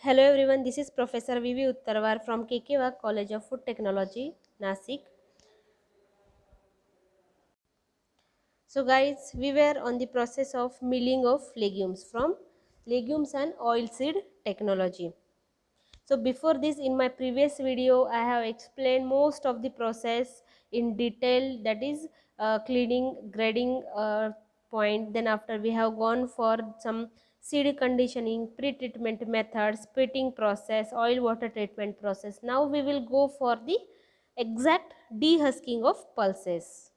Hello everyone, this is Professor V.V. Uttarwar from KK College of Food Technology, Nasik. So guys, we were on the process of milling of legumes from legumes and oilseed technology. So before this, in my previous video, I have explained most of the process in detail, that is cleaning, grading point. Then after we have gone for some seed conditioning, pre-treatment methods, splitting process, oil water treatment process. Now we will go for the exact dehusking of pulses.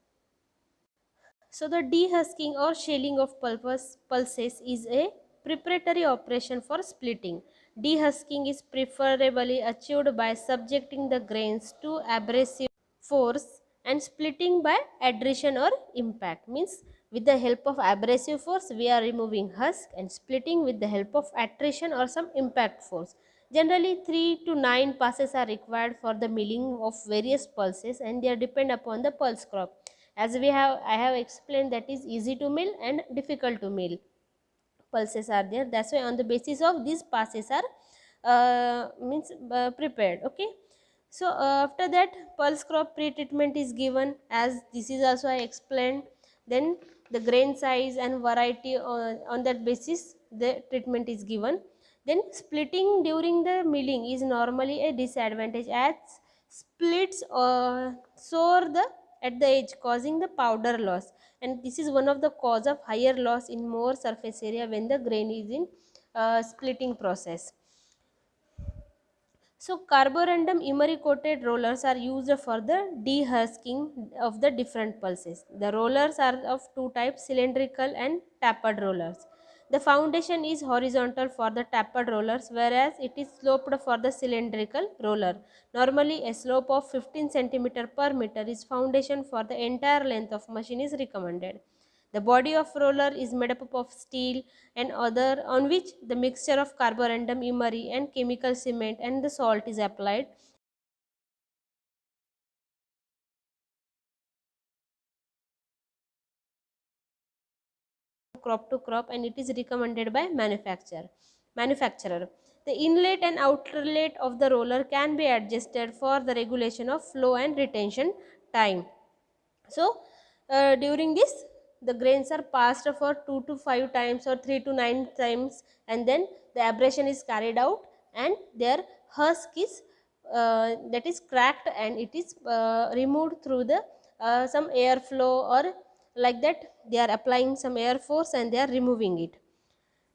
So the dehusking or shelling of pulses is a preparatory operation for splitting. Dehusking is preferably achieved by subjecting the grains to abrasive force and splitting by adhesion or impact. Means with the help of abrasive force we are removing husk, and splitting with the help of attrition or some impact force. Generally 3 to 9 passes are required for the milling of various pulses, and they depend upon the pulse crop. As I have explained, that is easy to mill and difficult to mill pulses are there. That's why on the basis of these passes are prepared. Okay. So after that, pulse crop pre-treatment is given, as this is also I explained. Then the grain size and variety, on that basis the treatment is given. Then splitting during the milling is normally a disadvantage, as splits soar the at the edge, causing the powder loss, and this is one of the cause of higher loss in more surface area when the grain is in splitting process. So carborundum emery coated rollers are used for the dehusking of the different pulses. The rollers are of two types, cylindrical and tapered rollers. The foundation is horizontal for the tapered rollers, whereas it is sloped for the cylindrical roller. Normally a slope of 15 cm per meter is foundation for the entire length of machine is recommended. The body of roller is made up of steel and other, on which the mixture of carborundum emery and chemical cement and the salt is applied. Crop to crop, and it is recommended by manufacturer. The inlet and outlet of the roller can be adjusted for the regulation of flow and retention time. So during this, the grains are passed for 2 to 5 times or 3 to 9 times, and then the abrasion is carried out and their husk is that is cracked, and it is removed through the some airflow, or like that they are applying some air force and they are removing it.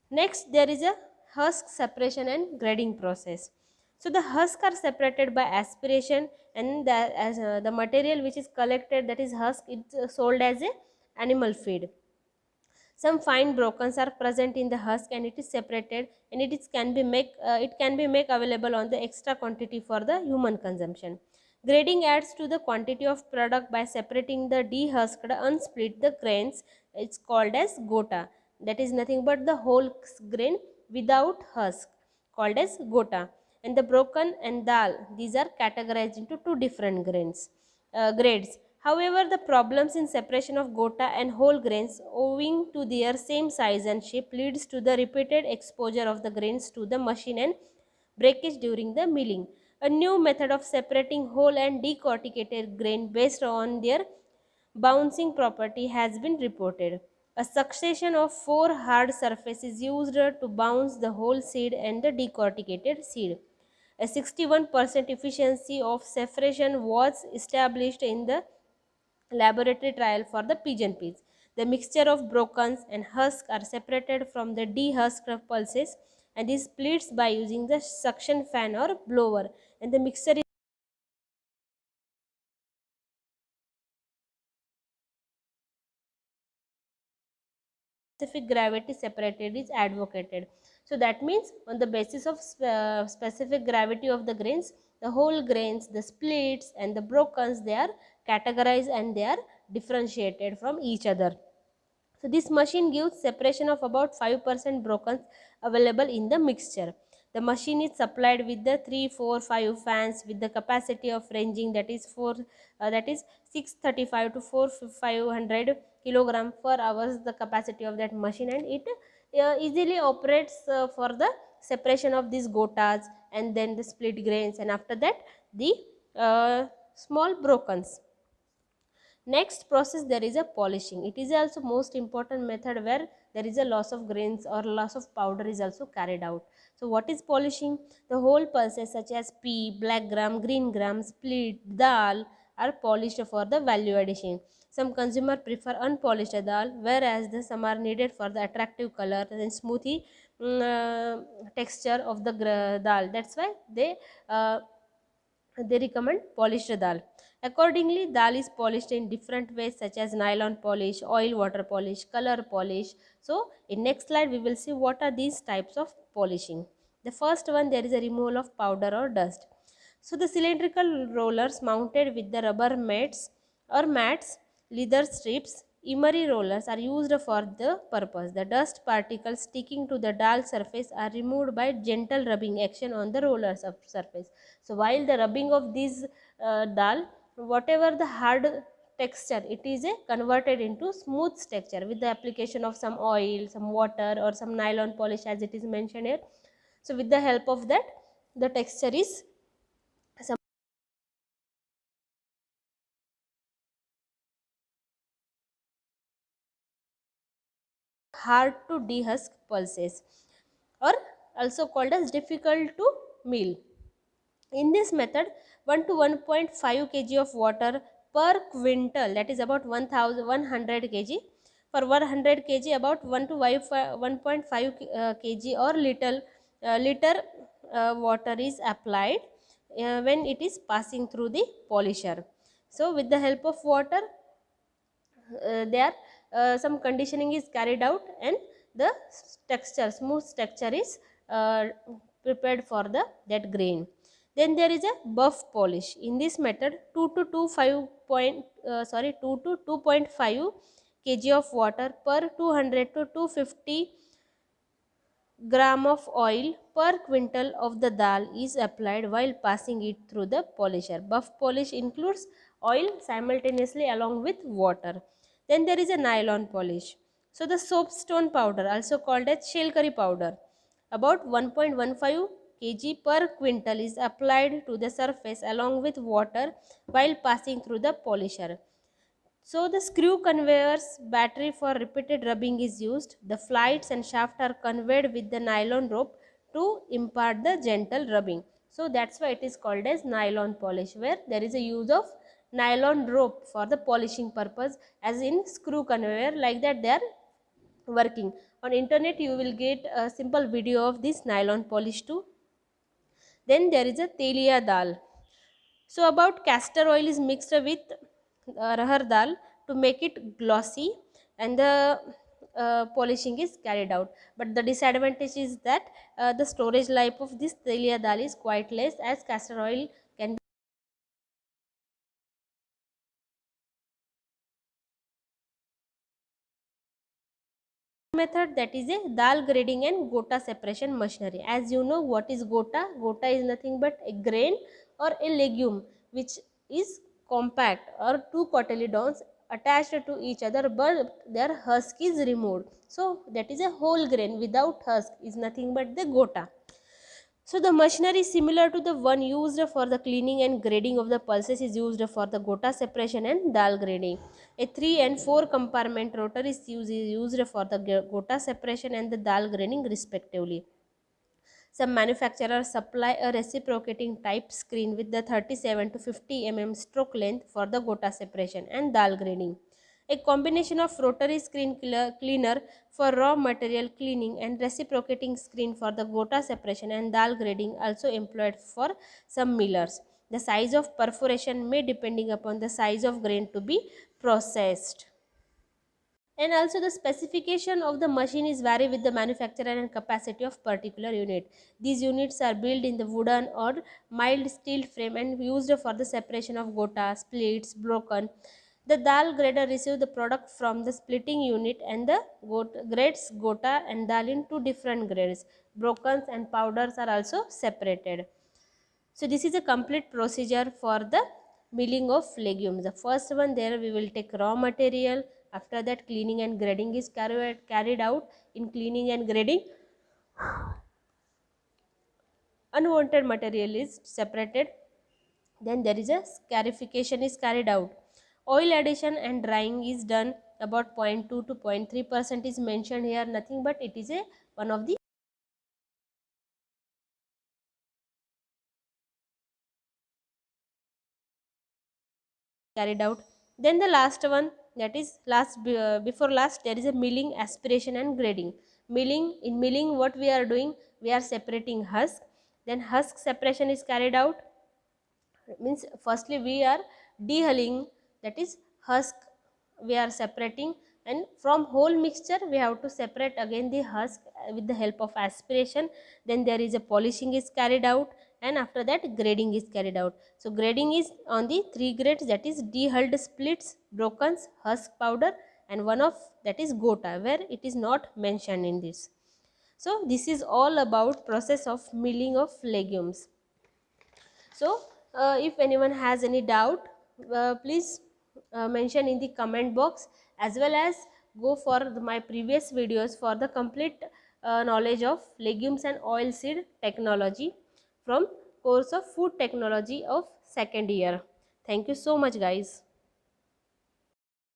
Next, there is a husk separation and grading process. So the husks are separated by aspiration, and the material which is collected, that is husk, it's sold as a animal feed. Some fine brokens are present in the husk, and it is separated, and it can be make available on the extra quantity for the human consumption. Grading adds to the quantity of product by separating the dehusked unsplit the grains. It's called as gota. That is nothing but the whole grain without husk, called as gota. And the broken and dal, these are categorized into two different grades. However, the problems in separation of gota and whole grains, owing to their same size and shape, leads to the repeated exposure of the grains to the machine and breakage during the milling. A new method of separating whole and decorticated grain based on their bouncing property has been reported. A succession of 4 hard surfaces used to bounce the whole seed and the decorticated seed. A 61% efficiency of separation was established in the laboratory trial for the pigeon peas. The mixture of brokens and husks are separated from the dehusked pulses, and is splits by using the suction fan or blower, and the mixture is specific gravity separated is advocated. So that means on the basis of specific gravity of the grains, the whole grains, the splits and the brokens, they are categorized and they are differentiated from each other. So this machine gives separation of about 5% brokens available in the mixture. The machine is supplied with the 3, 4, 5 fans with the capacity of ranging, that is 635 to 4500 kg per hours the capacity of that machine, and it easily operates for the separation of these gotas, and then the split grains, and after that the small brokens. Next process, there is a polishing. It is also most important method where there is a loss of grains or loss of powder is also carried out. So what is polishing? The whole pulses such as pea, black gram, green gram, split, dal are polished for the value addition. Some consumer prefer unpolished dal, whereas some are needed for the attractive color and smoothy texture of the dal. That's why they recommend polished dal. Accordingly, dal is polished in different ways such as nylon polish, oil water polish, color polish. So, in next slide we will see what are these types of polishing. The first one, there is a removal of powder or dust. So, the cylindrical rollers mounted with the rubber mats, leather strips, emery rollers are used for the purpose. The dust particles sticking to the dal surface are removed by gentle rubbing action on the roller surface. So, while the rubbing of these dal, whatever the hard texture, it is a converted into smooth texture with the application of some oil, some water, or some nylon polish as it is mentioned here. So, with the help of that, the texture is some hard to dehusk pulses, or also called as difficult to mill. In this method, 1 to 1.5 kg of water per quintal, that is about 1100 kg, for 100 kg about 1 to 1.5 kg or liter water is applied when it is passing through the polisher. So, with the help of water, there some conditioning is carried out and the texture, smooth texture is prepared for the that grain. Then there is a buff polish. In this method, 2 to 2.5 kg of water per 200 to 250 gram of oil per quintal of the dal is applied while passing it through the polisher. Buff polish includes oil simultaneously along with water. Then there is a nylon polish. So the soapstone powder, also called as shell curry powder, about 1.15 kg per quintal is applied to the surface along with water while passing through the polisher. So the screw conveyors battery for repeated rubbing is used. The flights and shaft are conveyed with the nylon rope to impart the gentle rubbing. So that's why it is called as nylon polish, where there is a use of nylon rope for the polishing purpose, as in screw conveyor, like that they are working. On internet you will get a simple video of this nylon polish too. Then there is a telia dal. So about castor oil is mixed with rahar dal to make it glossy, and the polishing is carried out. But the disadvantage is that the storage life of this telia dal is quite less, as castor oil can be method, that is a dal grading and gota separation machinery. As you know what is gota? Gota is nothing but a grain or a legume which is compact, or two cotyledons attached to each other but their husk is removed. So that is a whole grain without husk is nothing but the gota. So the machinery similar to the one used for the cleaning and grading of the pulses is used for the gota separation and dal grading. A 3 and 4 compartment rotor is used for the gota separation and the dal grading respectively. Some manufacturers supply a reciprocating type screen with the 37 to 50 mm stroke length for the gota separation and dal grading. A combination of rotary screen cleaner for raw material cleaning and reciprocating screen for the gota separation and dal grading also employed for some millers. The size of perforation may depending upon the size of grain to be processed. And also the specification of the machine is vary with the manufacturer and capacity of particular unit. These units are built in the wooden or mild steel frame and used for the separation of gota, splits, broken. The dal grader receives the product from the splitting unit and the grades gota and dal in two different grades. Brokens and powders are also separated. So this is a complete procedure for the milling of legumes. The first one, there we will take raw material. After that, cleaning and grading is carried out. In cleaning and grading, unwanted material is separated. Then there is a scarification is carried out. Oil addition and drying is done. About 0.2 to 0.3% is mentioned here, nothing but it is a one of the carried out. Then the last one, that is before last, there is a milling, aspiration and grading. Milling, in milling what we are doing, we are separating husk. Then husk separation is carried out, means firstly we are dehulling, that is husk we are separating, and from whole mixture we have to separate again the husk with the help of aspiration. Then there is a polishing is carried out, and after that grading is carried out. So grading is on the three grades, that is dehulled splits, brokens, husk powder, and one of that is gota, where it is not mentioned in this. So this is all about process of milling of legumes. So if anyone has any doubt, please mention in the comment box, as well as go for my previous videos for the complete knowledge of legumes and oilseed technology from course of food technology of second year. Thank you so much guys.